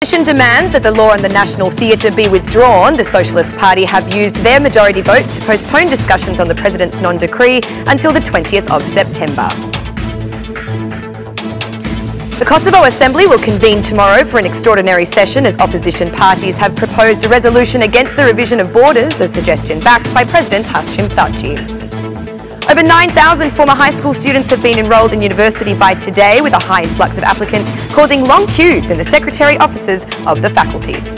opposition demands that the law on the National Theatre be withdrawn. The Socialist Party have used their majority votes to postpone discussions on the President's non-decree until the 20th of September. The Kosovo Assembly will convene tomorrow for an extraordinary session as opposition parties have proposed a resolution against the revision of borders, a suggestion backed by President Hashim Thaçi. Over 9,000 former high school students have been enrolled in university by today, with a high influx of applicants causing long queues in the secretary offices of the faculties.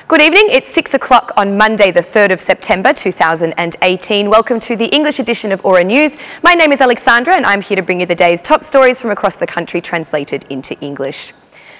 Good evening, it's 6 o'clock on Monday the 3rd of September 2018. Welcome to the English edition of Aura News. My name is Alexandra and I'm here to bring you the day's top stories from across the country translated into English.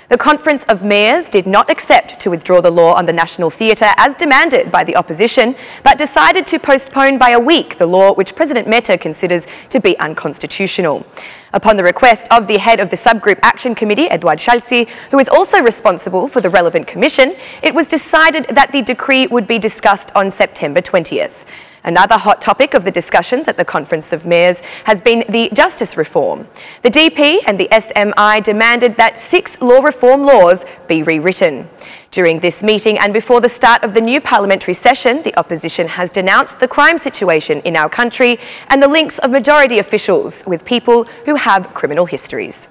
The Conference of Mayors did not accept to withdraw the law on the National Theatre as demanded by the opposition, but decided to postpone by a week the law which President Meta considers to be unconstitutional. Upon the request of the head of the Subgroup Action Committee, Eduard Schalzi, who is also responsible for the relevant commission, it was decided that the decree would be discussed on September 20th. Another hot topic of the discussions at the Conference of Mayors has been the justice reform. The DP and the SMI demanded that 6 law reform laws be rewritten. During this meeting and before the start of the new parliamentary session, the opposition has denounced the crime situation in our country and the links of majority officials with people who have criminal histories.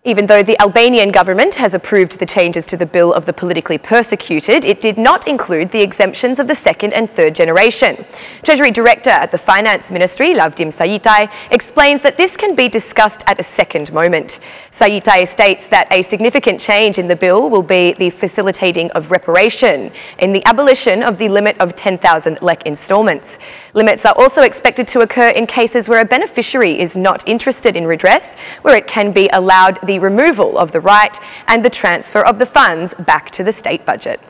Even though the Albanian government has approved the changes to the Bill of the Politically Persecuted, it did not include the exemptions of the second and third generation. Treasury Director at the Finance Ministry, Lavdim Sayitai, explains that this can be discussed at a second moment. Sayitai states that a significant change in the bill will be the facilitating of reparation in the abolition of the limit of 10,000 lek instalments. Limits are also expected to occur in cases where a beneficiary is not interested in redress, where it can be allowed the removal of the right and the transfer of the funds back to the state budget.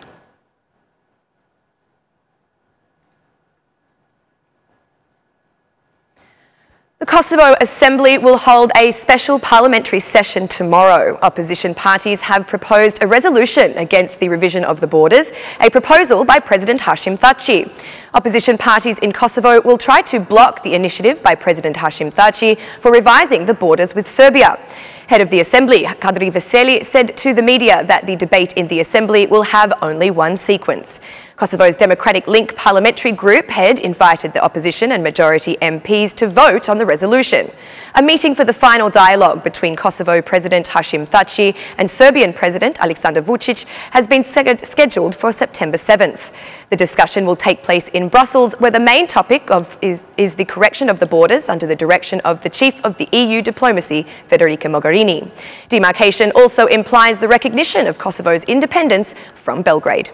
The Kosovo Assembly will hold a special parliamentary session tomorrow. Opposition parties have proposed a resolution against the revision of the borders, a proposal by President Hashim Thaçi. Opposition parties in Kosovo will try to block the initiative by President Hashim Thaçi for revising the borders with Serbia. Head of the Assembly, Kadri Veseli, said to the media that the debate in the Assembly will have only one sequence. Kosovo's Democratic Link parliamentary group head invited the opposition and majority MPs to vote on the resolution. A meeting for the final dialogue between Kosovo President Hashim Thaçi and Serbian President Aleksandar Vučić has been scheduled for September 7th. The discussion will take place in Brussels, where the main topic is the correction of the borders under the direction of the Chief of the EU Diplomacy, Federica Mogherini. Demarcation also implies the recognition of Kosovo's independence from Belgrade.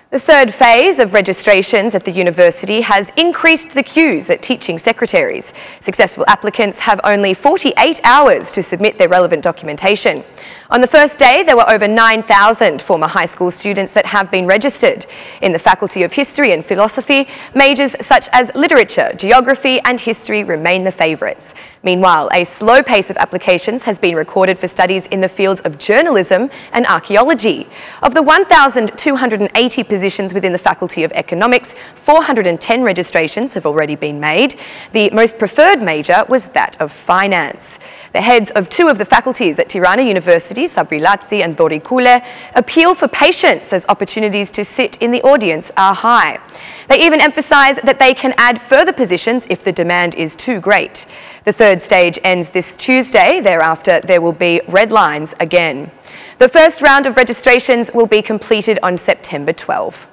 The third phase of registrations at the university has increased the queues at teaching secretaries. Successful applicants have only 48 hours to submit their relevant documentation. On the first day, there were over 9,000 former high school students that have been registered. In the Faculty of History and Philosophy, majors such as literature, geography and history remain the favourites. Meanwhile, a slow pace of applications has been recorded for studies in the fields of journalism and archaeology. Of the 1,280 positions within the Faculty of Economics, 410 registrations have already been made. The most preferred major was that of finance. The heads of 2 of the faculties at Tirana University, Sabri Lazzi and Dori Kule, appeal for patience as opportunities to sit in the audience are high. They even emphasise that they can add further positions if the demand is too great. The third stage ends this Tuesday. Thereafter, there will be red lines again. The first round of registrations will be completed on September 12.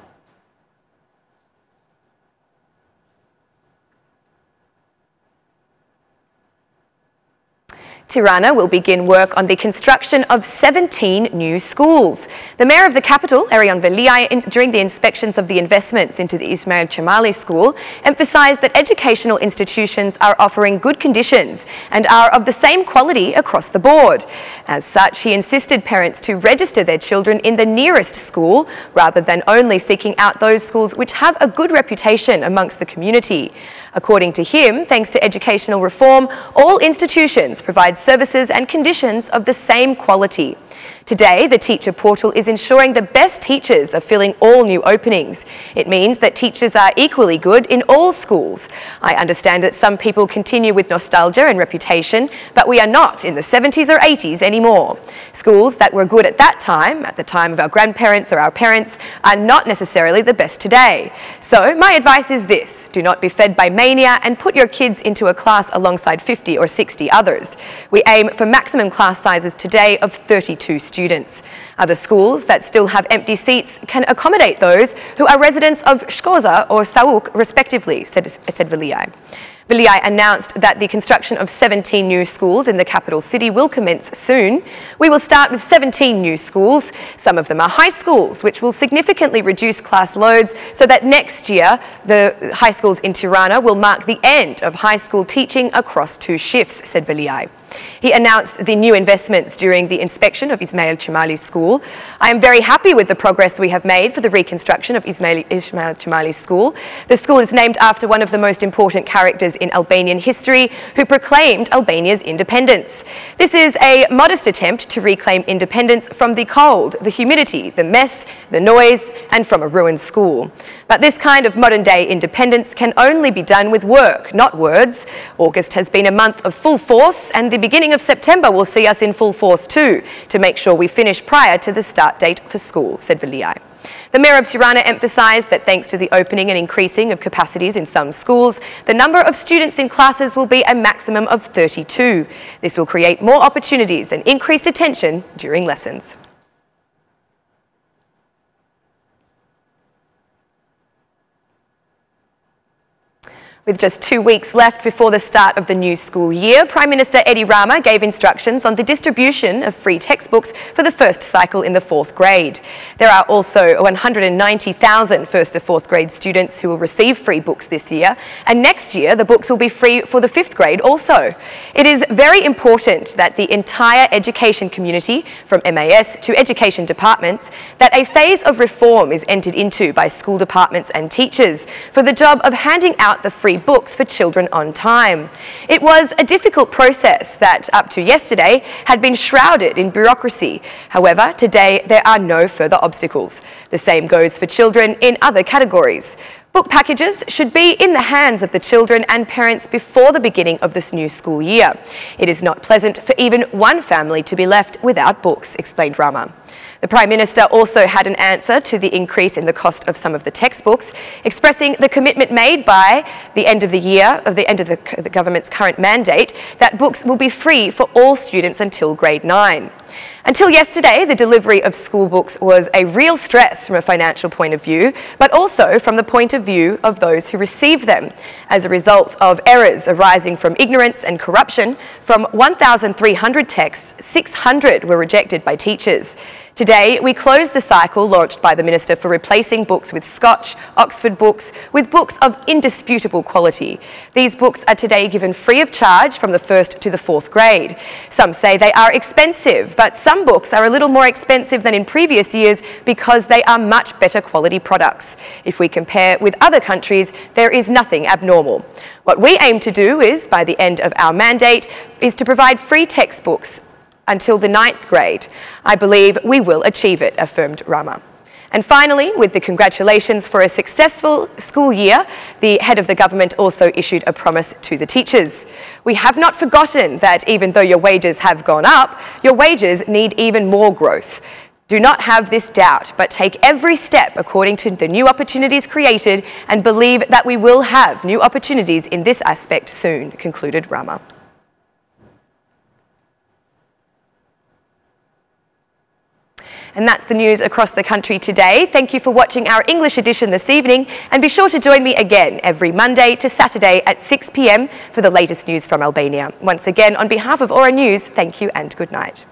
Tirana will begin work on the construction of 17 new schools. The Mayor of the capital, Erion Veliaj, during the inspections of the investments into the Ismail Chamali School, emphasised that educational institutions are offering good conditions and are of the same quality across the board. As such, he insisted parents to register their children in the nearest school rather than only seeking out those schools which have a good reputation amongst the community. According to him, thanks to educational reform, all institutions provide services and conditions of the same quality. Today, the Teacher Portal is ensuring the best teachers are filling all new openings. It means that teachers are equally good in all schools. I understand that some people continue with nostalgia and reputation, but we are not in the 70s or 80s anymore. Schools that were good at the time of our grandparents or our parents, are not necessarily the best today. So my advice is this: do not be fed by mania and put your kids into a class alongside 50 or 60 others. We aim for maximum class sizes today of 32 students. Other schools that still have empty seats can accommodate those who are residents of Shkoza or Sauk respectively, said Veliaj. Veliaj announced that the construction of 17 new schools in the capital city will commence soon. We will start with 17 new schools. Some of them are high schools, which will significantly reduce class loads so that next year the high schools in Tirana will mark the end of high school teaching across 2 shifts, said Veliaj. He announced the new investments during the inspection of Ismail Chemali School. I am very happy with the progress we have made for the reconstruction of Ismail Chemali School. The school is named after one of the most important characters in Albanian history who proclaimed Albania's independence. This is a modest attempt to reclaim independence from the cold, the humidity, the mess, the noise, and from a ruined school. But this kind of modern-day independence can only be done with work, not words. August has been a month of full force, and the beginning of September will see us in full force too, to make sure we finish prior to the start date for school, said Veliaj. The Mayor of Tirana emphasised that thanks to the opening and increasing of capacities in some schools, the number of students in classes will be a maximum of 32. This will create more opportunities and increased attention during lessons. With just 2 weeks left before the start of the new school year, Prime Minister Edi Rama gave instructions on the distribution of free textbooks for the first cycle in the 4th grade. There are also 190,000 first to 4th grade students who will receive free books this year, and next year the books will be free for the 5th grade also. It is very important that the entire education community, from MAS to education departments, that a phase of reform is entered into by school departments and teachers for the job of handing out the free books for children on time. It was a difficult process that, up to yesterday, had been shrouded in bureaucracy. However, today there are no further obstacles. The same goes for children in other categories. Book packages should be in the hands of the children and parents before the beginning of this new school year. It is not pleasant for even one family to be left without books, explained Rama. The Prime Minister also had an answer to the increase in the cost of some of the textbooks, expressing the commitment made by the end of the year, of the end of the government's current mandate, that books will be free for all students until grade 9. Until yesterday, the delivery of school books was a real stress from a financial point of view, but also from the point of view of those who received them. As a result of errors arising from ignorance and corruption, from 1,300 texts, 600 were rejected by teachers. Today, we close the cycle launched by the Minister for replacing books with Scotch, Oxford books, with books of indisputable quality. These books are today given free of charge from the 1st to the 4th grade. Some say they are expensive, but some books are a little more expensive than in previous years because they are much better quality products. If we compare with other countries, there is nothing abnormal. What we aim to do is, by the end of our mandate, is to provide free textbooks until the 9th grade. I believe we will achieve it, affirmed Rama. And finally, with the congratulations for a successful school year, the head of the government also issued a promise to the teachers. We have not forgotten that even though your wages have gone up, your wages need even more growth. Do not have this doubt, but take every step according to the new opportunities created and believe that we will have new opportunities in this aspect soon, concluded Rama. And that's the news across the country today. Thank you for watching our English edition this evening, and be sure to join me again every Monday to Saturday at 6 p.m. for the latest news from Albania. Once again, on behalf of Aura News, thank you and good night.